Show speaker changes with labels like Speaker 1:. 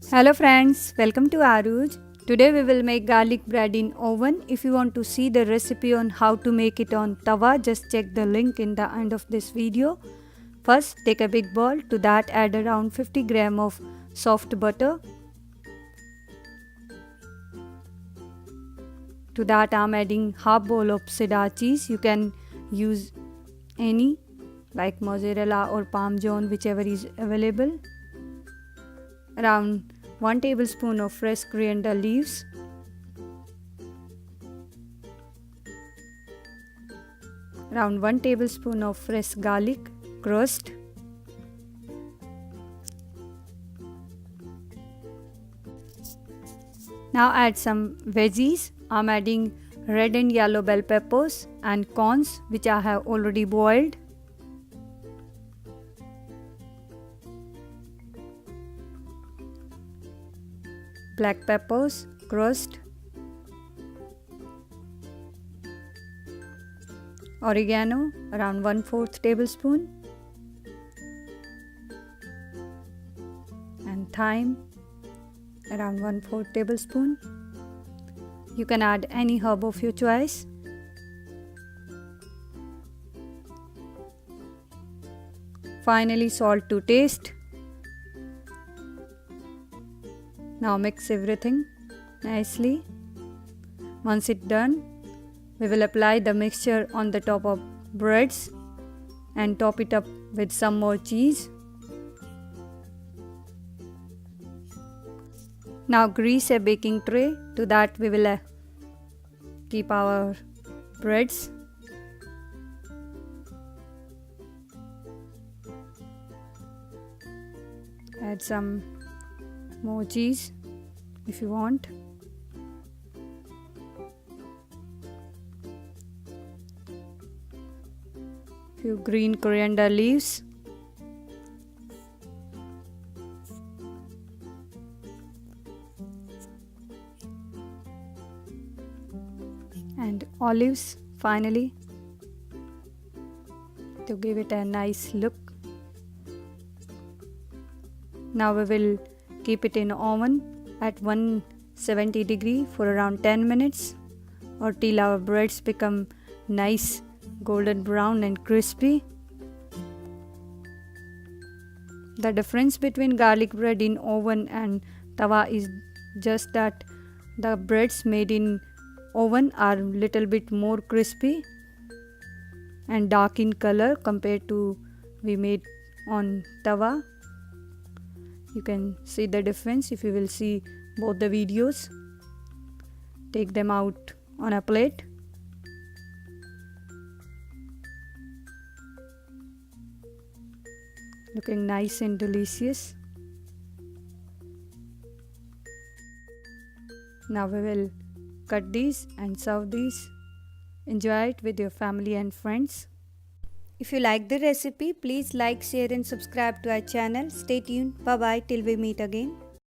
Speaker 1: Hello friends, welcome to AARU'S. Today we will make garlic bread in oven. If you want to see the recipe on how to make it on tawa, just check the link in the end of this video. First, take a big bowl. To that add around 50 gram of soft butter. To that I am adding half bowl of cheddar cheese. You can use any like mozzarella or parmesan, whichever is available. Around 1 tablespoon of fresh coriander leaves, around 1 tablespoon of fresh garlic crushed, now add some veggies. I'm adding red and yellow bell peppers and corns which I have already boiled. Black peppers crushed, oregano around 1/4 tablespoon, and thyme around 1/4 tablespoon. You can add any herb of your choice. Finally, salt to taste. Now mix everything nicely. Once it's done, we will apply the mixture on the top of breads and top it up with some more cheese. Now grease a baking tray. To that we will keep our breads. Add some more cheese if you want. Few green coriander leaves. And olives finally to give it a nice look. Now we will keep it in oven at 170 degree for around 10 minutes or till our breads become nice golden brown and crispy. The difference between garlic bread in oven and tawa is just that the breads made in oven are little bit more crispy and dark in color compared to we made on tawa. You can see the difference if you will see both the videos. Take them out on a plate. Looking nice and delicious. Now we will cut these and serve these. Enjoy it with your family and friends. If you like the recipe, please like, share and subscribe to our channel. Stay tuned. Bye bye till we meet again.